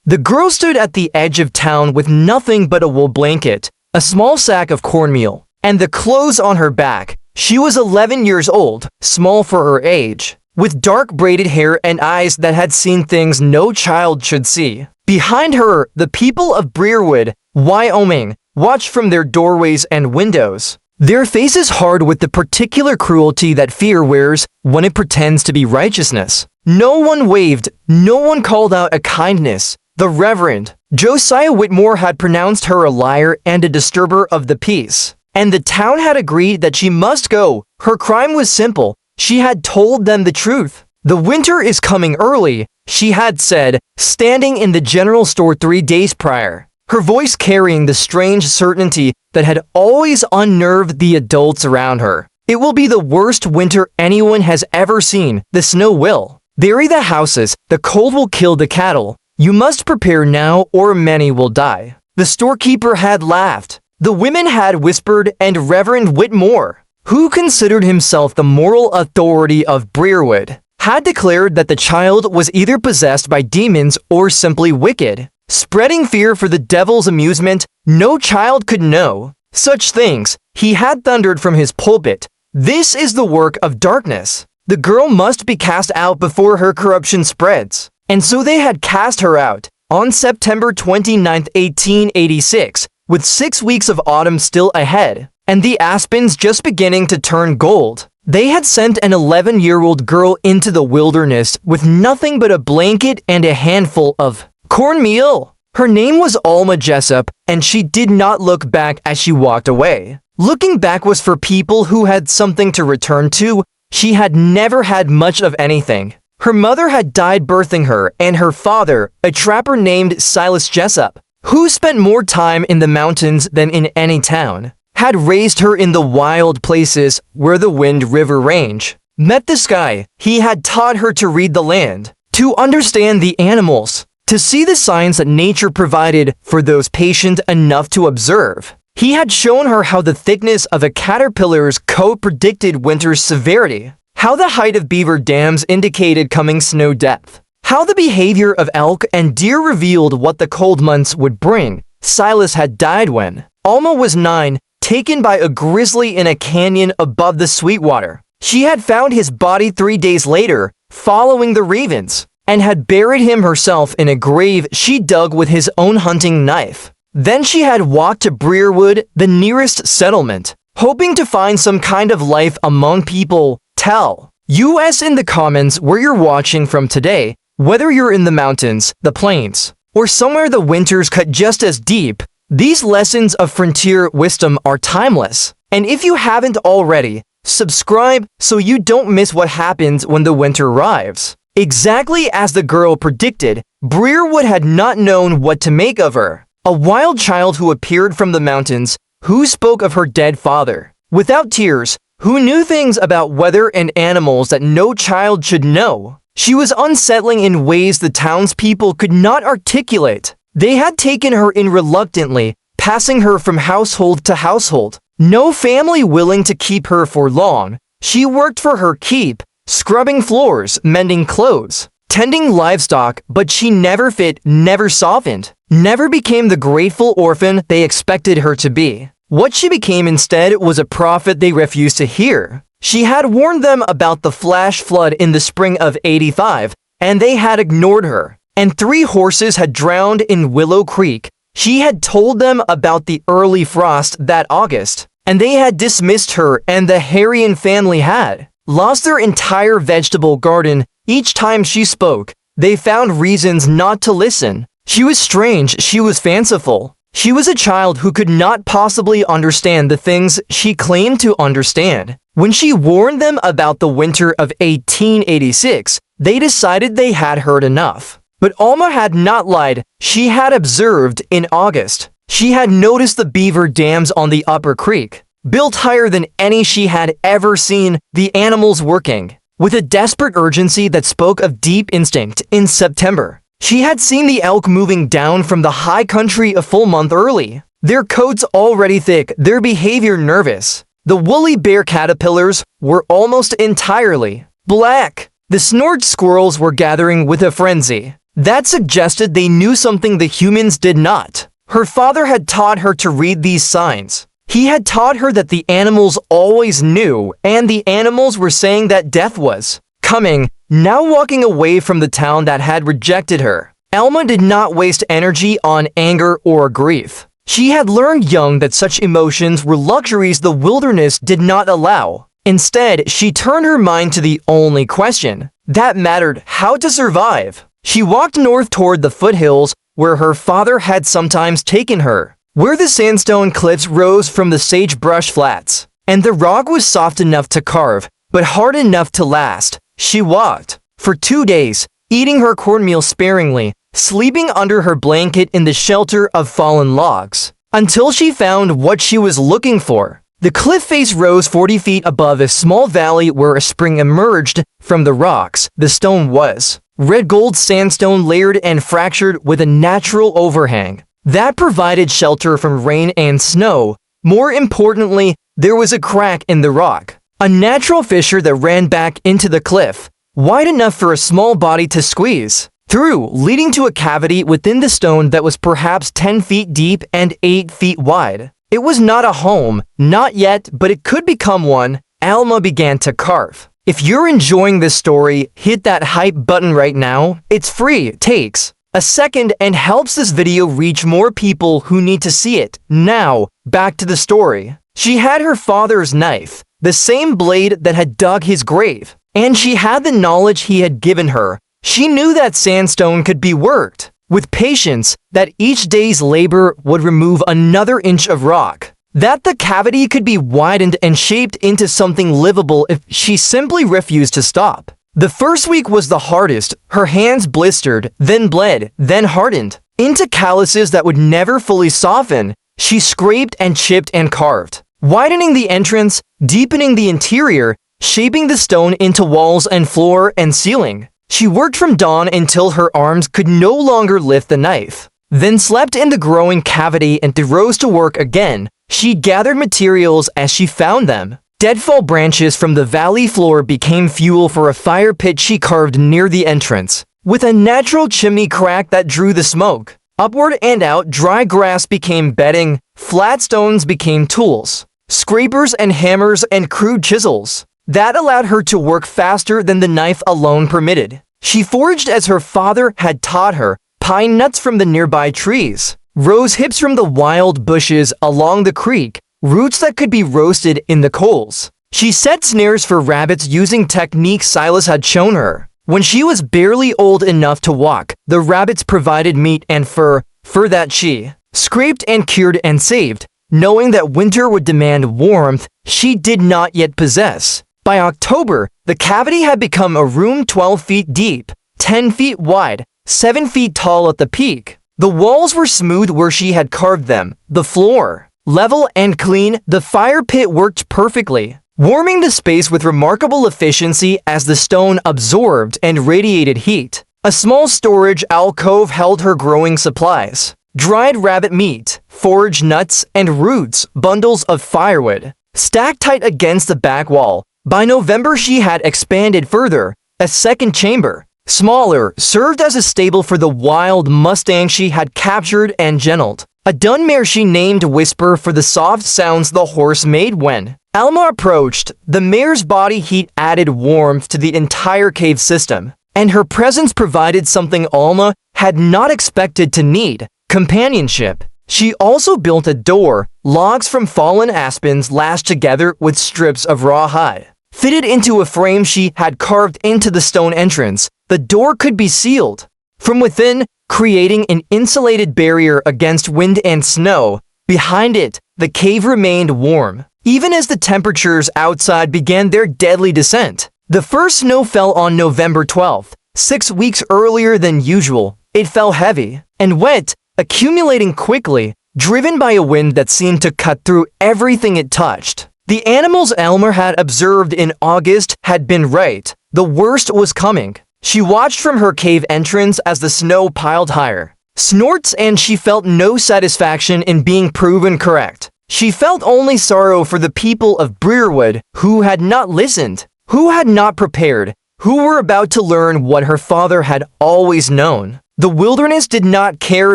The girl stood at the edge of town with nothing but a wool blanket, a small sack of cornmeal, and the clothes on her back. She was 11 years old, small for her age, with dark braided hair and eyes that had seen things no child should see. Behind her, the people of Brierwood, Wyoming, watched from their doorways and windows, their faces hard with the particular cruelty that fear wears when it pretends to be righteousness. No one waved, no one called out a kindness. The Reverend, Josiah Whitmore, had pronounced her a liar and a disturber of the peace, and the town had agreed that she must go. Her crime was simple. She had told them the truth. The winter is coming early, she had said, standing in the general store 3 days prior, her voice carrying the strange certainty that had always unnerved the adults around her. It will be the worst winter anyone has ever seen. The snow will bury the houses, the cold will kill the cattle. You must prepare now or many will die. The storekeeper had laughed. The women had whispered, and Reverend Whitmore, who considered himself the moral authority of Brierwood, had declared that the child was either possessed by demons or simply wicked, spreading fear for the devil's amusement. No child could know such things, he had thundered from his pulpit. This is the work of darkness. The girl must be cast out before her corruption spreads. And so they had cast her out. On September 29, 1886, with 6 weeks of autumn still ahead, and the aspens just beginning to turn gold, they had sent an 11-year-old girl into the wilderness with nothing but a blanket and a handful of cornmeal. Her name was Alma Jessup, and she did not look back as she walked away. Looking back was for people who had something to return to. She had never had much of anything. Her mother had died birthing her, and her father, a trapper named Silas Jessup, who spent more time in the mountains than in any town, had raised her in the wild places where the wind river range met the sky. He had taught her to read the land, to understand the animals, to see the signs that nature provided for those patient enough to observe. He had shown her how the thickness of a caterpillar's coat predicted winter's severity, how the height of beaver dams indicated coming snow depth, how the behavior of elk and deer revealed what the cold months would bring. Silas had died when Alma was 9, taken by a grizzly in a canyon above the Sweetwater. She had found his body 3 days later, following the ravens, and had buried him herself in a grave she dug with his own hunting knife. Then she had walked to Brierwood, the nearest settlement, hoping to find some kind of life among people. Tell us in the comments where you're watching from today, whether you're in the mountains, the plains, or somewhere the winters cut just as deep. These lessons of frontier wisdom are timeless. And if you haven't already, subscribe so you don't miss what happens when the winter arrives. Exactly as the girl predicted, Brierwood had not known what to make of her. A wild child who appeared from the mountains, who spoke of her dead father, without tears, who knew things about weather and animals that no child should know. She was unsettling in ways the townspeople could not articulate. They had taken her in reluctantly, passing her from household to household. No family willing to keep her for long. She worked for her keep, scrubbing floors, mending clothes, tending livestock, but she never fit, never softened, never became the grateful orphan they expected her to be. What she became instead was a prophet they refused to hear. She had warned them about the flash flood in the spring of '85, and they had ignored her. And 3 horses had drowned in Willow Creek. She had told them about the early frost that August, and they had dismissed her, and the Harrian family had lost their entire vegetable garden. Each time she spoke, they found reasons not to listen. She was strange, she was fanciful. She was a child who could not possibly understand the things she claimed to understand. When she warned them about the winter of 1886, they decided they had heard enough. But Alma had not lied. She had observed in August. She had noticed the beaver dams on the upper creek, built higher than any she had ever seen, the animals working with a desperate urgency that spoke of deep instinct. In September, she had seen the elk moving down from the high country a full month early, their coats already thick, their behavior nervous. The woolly bear caterpillars were almost entirely black. The snored squirrels were gathering with a frenzy. That suggested they knew something the humans did not. Her father had taught her to read these signs. He had taught her that the animals always knew, and the animals were saying that death was coming, now walking away from the town that had rejected her. Alma did not waste energy on anger or grief. She had learned young that such emotions were luxuries the wilderness did not allow. Instead, she turned her mind to the only question that mattered: how to survive. She walked north toward the foothills where her father had sometimes taken her, where the sandstone cliffs rose from the sagebrush flats, and the rock was soft enough to carve, but hard enough to last. She walked for 2 days, eating her cornmeal sparingly, sleeping under her blanket in the shelter of fallen logs, until she found what she was looking for. The cliff face rose 40 feet above a small valley where a spring emerged from the rocks. The stone was red gold sandstone layered and fractured with a natural overhang that provided shelter from rain and snow. More importantly, there was a crack in the rock, a natural fissure that ran back into the cliff, wide enough for a small body to squeeze through, leading to a cavity within the stone that was perhaps 10 feet deep and 8 feet wide. It was not a home, not yet, but it could become one. Alma began to carve. If you're enjoying this story, hit that hype button right now. It's free, takes a second, and helps this video reach more people who need to see it. Now, back to the story. She had her father's knife, the same blade that had dug his grave, and she had the knowledge he had given her. She knew that sandstone could be worked with patience, that each day's labor would remove another inch of rock, that the cavity could be widened and shaped into something livable if she simply refused to stop. The first week was the hardest. Her hands blistered, then bled, then hardened into calluses that would never fully soften. She scraped and chipped and carved, widening the entrance, deepening the interior, shaping the stone into walls and floor and ceiling. She worked from dawn until her arms could no longer lift the knife, then slept in the growing cavity and rose to work again. She gathered materials as she found them. Deadfall branches from the valley floor became fuel for a fire pit she carved near the entrance, with a natural chimney crack that drew the smoke. Upward and out, dry grass became bedding, flat stones became tools, scrapers and hammers and crude chisels. That allowed her to work faster than the knife alone permitted. She foraged as her father had taught her, pine nuts from the nearby trees, rose hips from the wild bushes along the creek, roots that could be roasted in the coals. She set snares for rabbits using techniques Silas had shown her. When she was barely old enough to walk, the rabbits provided meat and fur that she scraped and cured and saved, knowing that winter would demand warmth she did not yet possess. By October, the cavity had become a room 12 feet deep, 10 feet wide, 7 feet tall at the peak. The walls were smooth where she had carved them, the floor level and clean. The fire pit worked perfectly, warming the space with remarkable efficiency as the stone absorbed and radiated heat. A small storage alcove held her growing supplies: dried rabbit meat, forage nuts and roots, bundles of firewood, stacked tight against the back wall. By November, she had expanded further. A second chamber, smaller, served as a stable for the wild mustang she had captured and gentled. A dun mare she named Whisper for the soft sounds the horse made when Alma approached. The mare's body heat added warmth to the entire cave system, and her presence provided something Alma had not expected to need: companionship. She also built a door, logs from fallen aspens lashed together with strips of rawhide, fitted into a frame she had carved into the stone entrance. The door could be sealed from within, creating an insulated barrier against wind and snow. Behind it, the cave remained warm, even as the temperatures outside began their deadly descent. The first snow fell on November 12th, 6 weeks earlier than usual. It fell heavy and wet, accumulating quickly, driven by a wind that seemed to cut through everything it touched. The animals Alma had observed in August had been right. The worst was coming. She watched from her cave entrance as the snow piled higher. Snorts, and she felt no satisfaction in being proven correct. She felt only sorrow for the people of Brierwood who had not listened, who had not prepared, who were about to learn what her father had always known. The wilderness did not care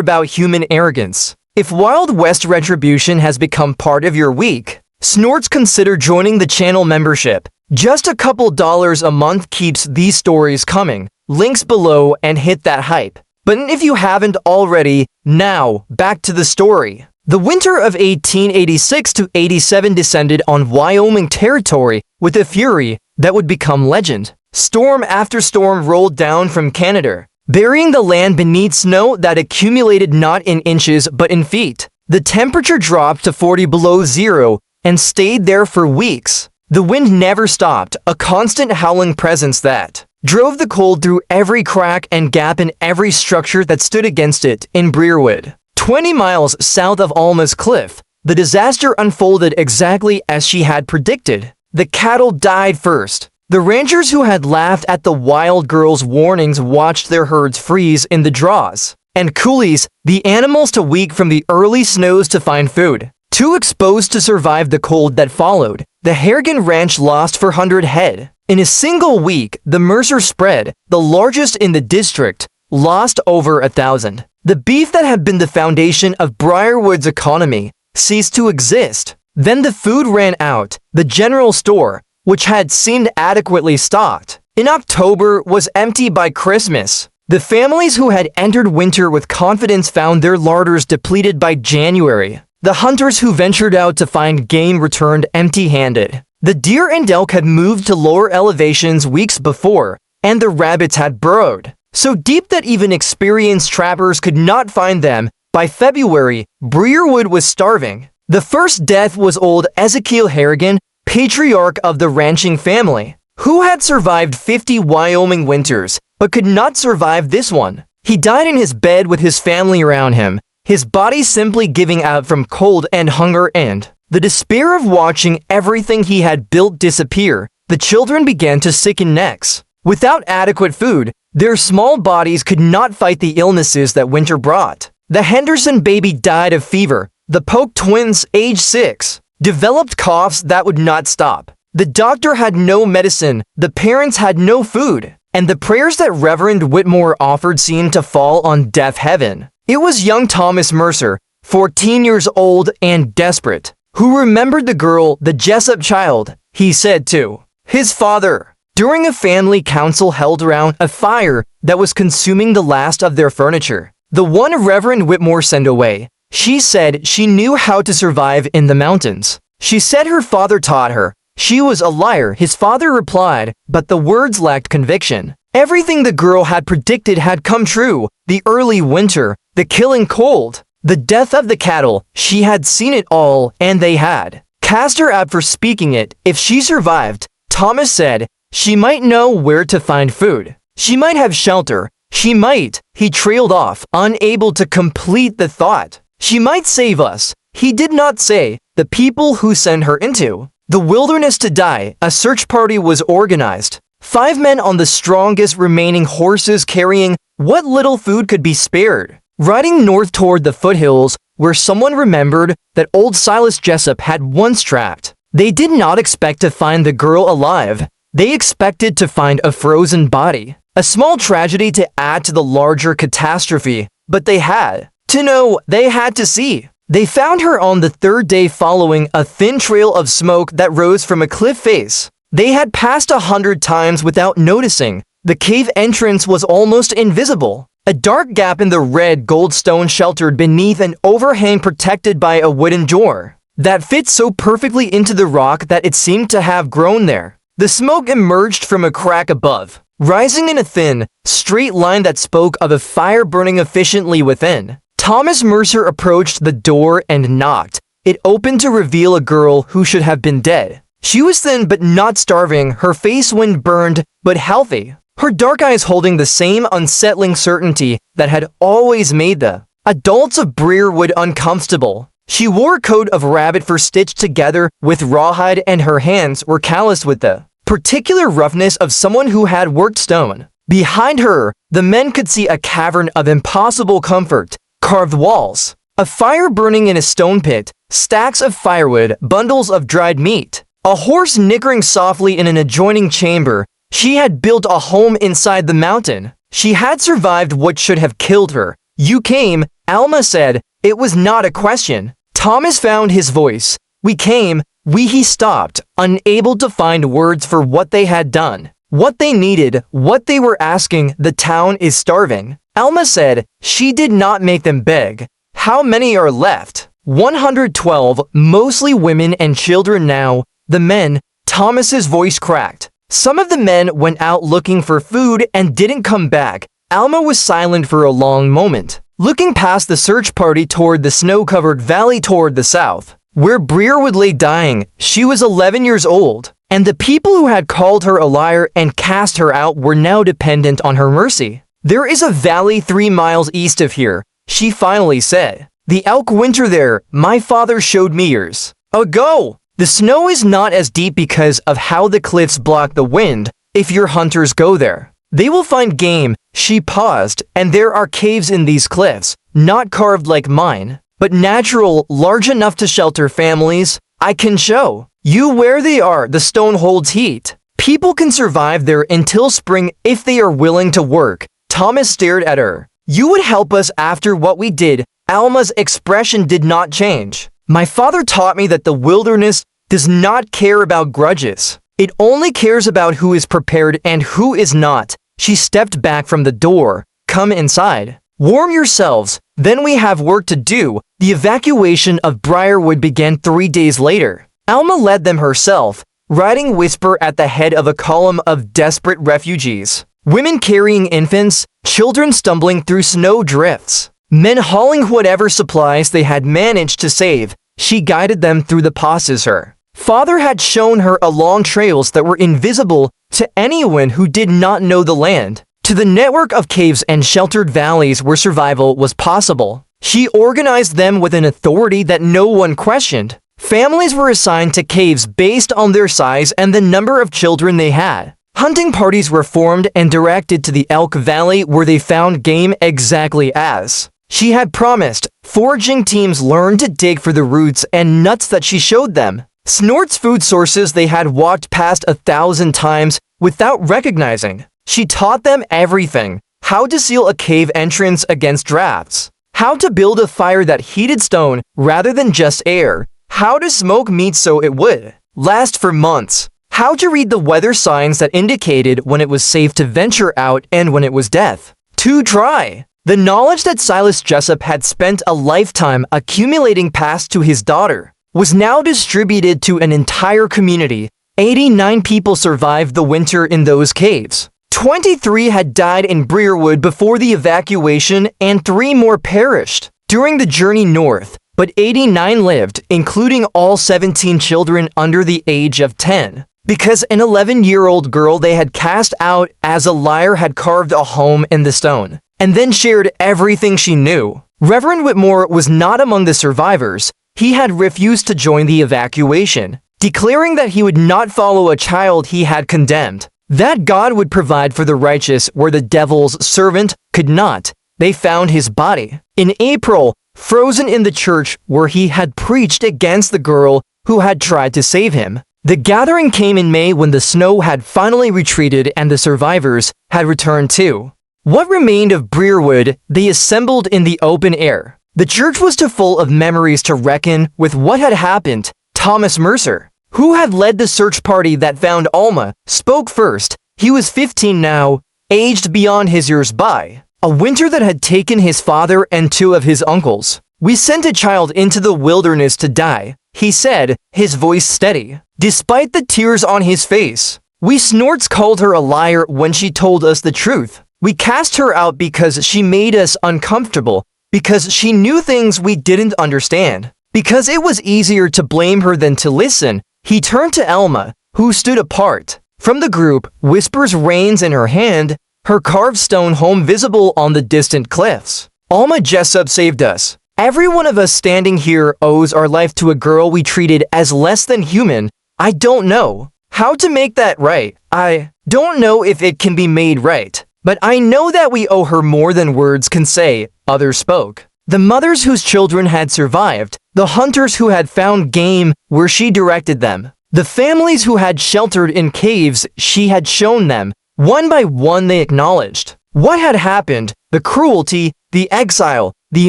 about human arrogance. If Wild West retribution has become part of your week, Snorts, consider joining the channel membership. Just a couple dollars a month keeps these stories coming. Links below and hit that hype button if you haven't already. Now, back to the story. The winter of 1886 to 87 descended on Wyoming Territory with a fury that would become legend. Storm after storm rolled down from Canada, burying the land beneath snow that accumulated not in inches but in feet. The temperature dropped to 40 below zero and stayed there for weeks. The wind never stopped, a constant howling presence that drove the cold through every crack and gap in every structure that stood against it. In Brierwood, 20 miles south of Alma's cliff, the disaster unfolded exactly as she had predicted. The cattle died first. The ranchers who had laughed at the wild girl's warnings watched their herds freeze in the draws, and coolies, the animals too weak from the early snows to find food, too exposed to survive the cold that followed. The Harrigan Ranch lost 400 head. In a single week, the Mercer spread, the largest in the district, lost over 1,000. The beef that had been the foundation of Brierwood's economy ceased to exist. Then the food ran out. The general store, which had seemed adequately stocked in October, was empty by Christmas. The families who had entered winter with confidence found their larders depleted by January. The hunters who ventured out to find game returned empty-handed. The deer and elk had moved to lower elevations weeks before, and the rabbits had burrowed so deep that even experienced trappers could not find them. By February, Brierwood was starving. The first death was old Ezekiel Harrigan, patriarch of the ranching family, who had survived 50 Wyoming winters, but could not survive this one. He died in his bed with his family around him, his body simply giving out from cold and hunger and the despair of watching everything he had built disappear. The children began to sicken necks. Without adequate food, their small bodies could not fight the illnesses that winter brought. The Henderson baby died of fever. The Polk twins, age 6, developed coughs that would not stop. The doctor had no medicine, the parents had no food, and the prayers that Reverend Whitmore offered seemed to fall on deaf heaven. It was young Thomas Mercer, 14 years old and desperate, who remembered the girl, the Jessup child. He said to his father, during a family council held around a fire that was consuming the last of their furniture, the one Reverend Whitmore sent away. She said she knew how to survive in the mountains. She said her father taught her. She was a liar, his father replied, but the words lacked conviction. Everything the girl had predicted had come true. The early winter, the killing cold, the death of the cattle. She had seen it all, and they had cast her out for speaking it. If she survived, Thomas said, she might know where to find food. She might have shelter. She might. He trailed off, unable to complete the thought. She might save us. He did not say the people who sent her into the wilderness to die. A search party was organized. 5 men on the strongest remaining horses carrying what little food could be spared, riding north toward the foothills where someone remembered that old Silas Jessup had once trapped. They did not expect to find the girl alive. They expected to find a frozen body. A small tragedy to add to the larger catastrophe, but they had to know, they had to see. They found her on the 3rd day following a thin trail of smoke that rose from a cliff face. They had passed 100 times without noticing. The cave entrance was almost invisible. A dark gap in the red gold stone sheltered beneath an overhang protected by a wooden door that fit so perfectly into the rock that it seemed to have grown there. The smoke emerged from a crack above, rising in a thin, straight line that spoke of a fire burning efficiently within. Thomas Mercer approached the door and knocked. It opened to reveal a girl who should have been dead. She was thin but not starving, her face wind-burned but healthy, her dark eyes holding the same unsettling certainty that had always made the adults of Brierwood uncomfortable. She wore a coat of rabbit fur stitched together with rawhide, and her hands were calloused with the particular roughness of someone who had worked stone. Behind her, the men could see a cavern of impossible comfort, carved walls, a fire burning in a stone pit, stacks of firewood, bundles of dried meat, a horse nickering softly in an adjoining chamber. She had built a home inside the mountain. She had survived what should have killed her. You came, Alma said. It was not a question. Thomas found his voice. We came, he stopped, unable to find words for what they had done. What they needed, what they were asking. The town is starving. Alma said. She did not make them beg. How many are left? 112, mostly women and children now. The men, Thomas's voice cracked. Some of the men went out looking for food and didn't come back. Alma was silent for a long moment, looking past the search party toward the snow-covered valley toward the south, where Brierwood lay dying. She was 11 years old, and the people who had called her a liar and cast her out were now dependent on her mercy. There is a valley 3 miles east of here, she finally said. The elk winter there. My father showed me years ago. The snow is not as deep because of how the cliffs block the wind. If your hunters go there, they will find game. She paused, and there are caves in these cliffs, not carved like mine, but natural, large enough to shelter families. I can show you where they are. The stone holds heat. People can survive there until spring if they are willing to work. Thomas stared at her. You would help us after what we did. Alma's expression did not change. My father taught me that the wilderness does not care about grudges. It only cares about who is prepared and who is not. She stepped back from the door. Come inside. Warm yourselves. Then we have work to do. The evacuation of Brierwood began 3 days later. Alma led them herself, riding Whisper at the head of a column of desperate refugees. Women carrying infants, children stumbling through snow drifts, men hauling whatever supplies they had managed to save. She guided them through the passes. Her father had shown her along trails that were invisible to anyone who did not know the land, to the network of caves and sheltered valleys where survival was possible. She organized them with an authority that no one questioned. Families were assigned to caves based on their size and the number of children they had. Hunting parties were formed and directed to the Elk Valley where they found game exactly as she had promised. Foraging teams learned to dig for the roots and nuts that she showed them. Snort's food sources they had walked past 1,000 times without recognizing. She taught them everything. How to seal a cave entrance against drafts. How to build a fire that heated stone rather than just air. How to smoke meat so it would last for months. How to read the weather signs that indicated when it was safe to venture out and when it was death to try. The knowledge that Silas Jessup had spent a lifetime accumulating passed to his daughter was now distributed to an entire community. 89 people survived the winter in those caves. 23 had died in Brierwood before the evacuation and 3 more perished during the journey north, but 89 lived, including all 17 children under the age of 10. Because an 11-year-old girl they had cast out as a liar had carved a home in the stone, and then shared everything she knew. Reverend Whitmore was not among the survivors. He had refused to join the evacuation, declaring that he would not follow a child he had condemned, that God would provide for the righteous where the devil's servant could not. They found his body in April, frozen in the church where he had preached against the girl who had tried to save him. The gathering came in May when the snow had finally retreated and the survivors had returned to what remained of Brierwood. They assembled in the open air. The church was too full of memories to reckon with what had happened. Thomas Mercer, who had led the search party that found Alma, spoke first. He was 15 now, aged beyond his years by a winter that had taken his father and 2 of his uncles. We sent a child into the wilderness to die, he said, his voice steady, despite the tears on his face. We Snorts called her a liar when she told us the truth. We cast her out because she made us uncomfortable, because she knew things we didn't understand, because it was easier to blame her than to listen. He turned to Alma, who stood apart from the group, Whisper's reins in her hand, her carved stone home visible on the distant cliffs. Alma Jessup saved us. Every one of us standing here owes our life to a girl we treated as less than human. I don't know how to make that right. I don't know if it can be made right, but I know that we owe her more than words can say. Others spoke. The mothers whose children had survived, the hunters who had found game where she directed them, the families who had sheltered in caves she had shown them. One by one they acknowledged What had happened, the cruelty, the exile, the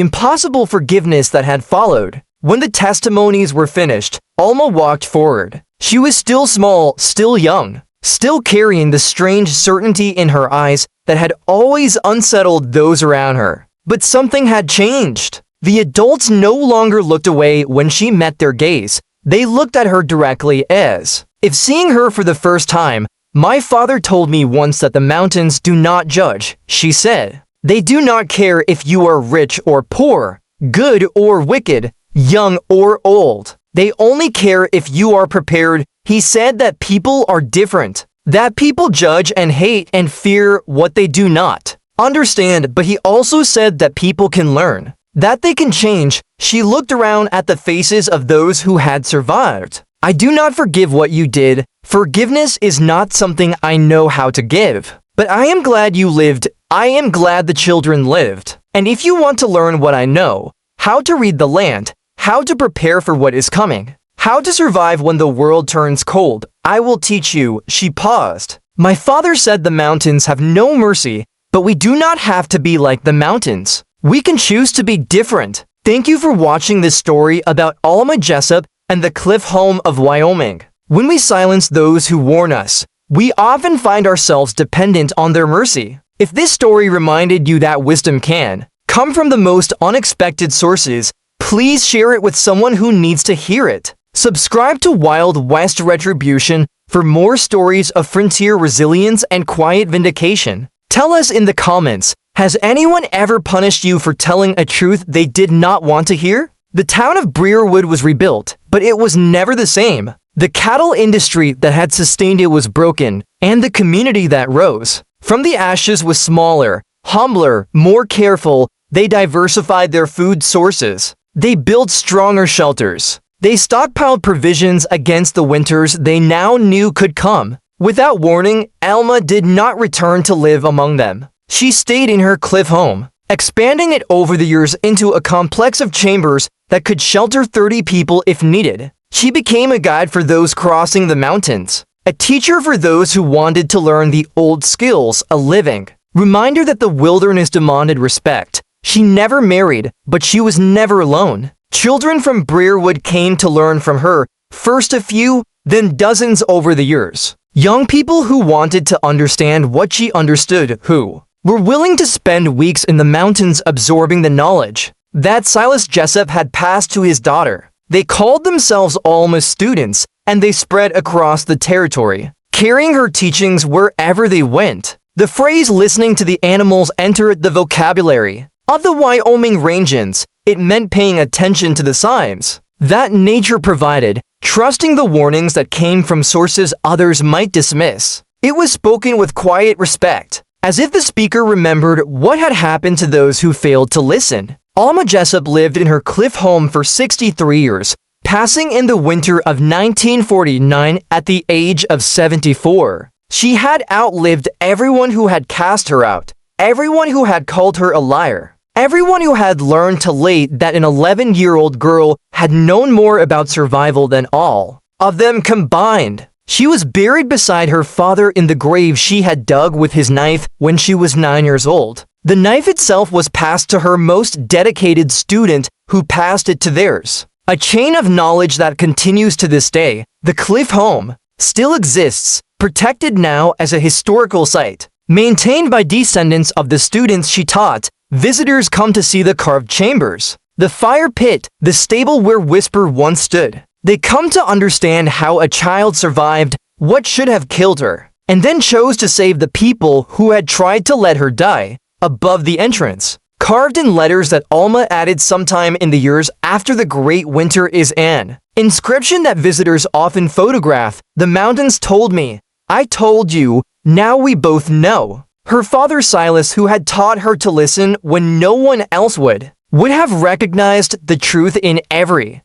impossible forgiveness that had followed. When the testimonies were finished, Alma walked forward. She was still small, still young, still carrying the strange certainty in her eyes that had always unsettled those around her. But something had changed. The adults no longer looked away when she met their gaze. They looked at her directly as if seeing her for the first time. My father told me once that the mountains do not judge, she said. They do not care if you are rich or poor, good or wicked, young or old. They only care if you are prepared. He said that people are different, that people judge and hate and fear what they do not understand, but he also said that people can learn, that they can change. She looked around at the faces of those who had survived. I do not forgive what you did. Forgiveness is not something I know how to give. But I am glad you lived. I am glad the children lived. And if you want to learn what I know, how to read the land, how to prepare for what is coming, how to survive when the world turns cold, I will teach you. She paused. My father said the mountains have no mercy, but we do not have to be like the mountains. We can choose to be different. Thank you for watching this story about Alma Jessup and the cliff home of Wyoming. When we silence those who warn us, we often find ourselves dependent on their mercy. If this story reminded you that wisdom can come from the most unexpected sources, please share it with someone who needs to hear it. Subscribe to Wild West Retribution for more stories of frontier resilience and quiet vindication. Tell us in the comments, has anyone ever punished you for telling a truth they did not want to hear? The town of Brierwood was rebuilt, but it was never the same. The cattle industry that had sustained it was broken, and the community that rose from the ashes was smaller, humbler, more careful. They diversified their food sources. They built stronger shelters. They stockpiled provisions against the winters they now knew could come. Without warning, Alma did not return to live among them. She stayed in her cliff home, expanding it over the years into a complex of chambers that could shelter 30 people if needed. She became a guide for those crossing the mountains, a teacher for those who wanted to learn the old skills, a living reminder that the wilderness demanded respect. She never married, but she was never alone. Children from Brierwood came to learn from her, first a few, then dozens over the years. Young people who wanted to understand what she understood, who were willing to spend weeks in the mountains absorbing the knowledge that Silas Jessup had passed to his daughter. They called themselves Alma's students, and they spread across the territory, carrying her teachings wherever they went. The phrase listening to the animals entered the vocabulary of the Wyoming Ranges. It meant paying attention to the signs that nature provided, trusting the warnings that came from sources others might dismiss. It was spoken with quiet respect, as if the speaker remembered what had happened to those who failed to listen. Alma Jessup lived in her cliff home for 63 years, passing in the winter of 1949 at the age of 74. She had outlived everyone who had cast her out, everyone who had called her a liar, everyone who had learned too late that an 11-year-old girl had known more about survival than all of them combined. She was buried beside her father in the grave she had dug with his knife when she was 9 years old. The knife itself was passed to her most dedicated student, who passed it to theirs. A chain of knowledge that continues to this day. The cliff home still exists, protected now as a historical site, maintained by descendants of the students she taught. Visitors come to see the carved chambers, the fire pit, the stable where Whisper once stood. They come to understand how a child survived what should have killed her, and then chose to save the people who had tried to let her die. Above the entrance, carved in letters that Alma added sometime in the years after the Great Winter, is an inscription that visitors often photograph. The mountains told me, I told you, now we both know. Her father Silas, who had taught her to listen when no one else would have recognized the truth in every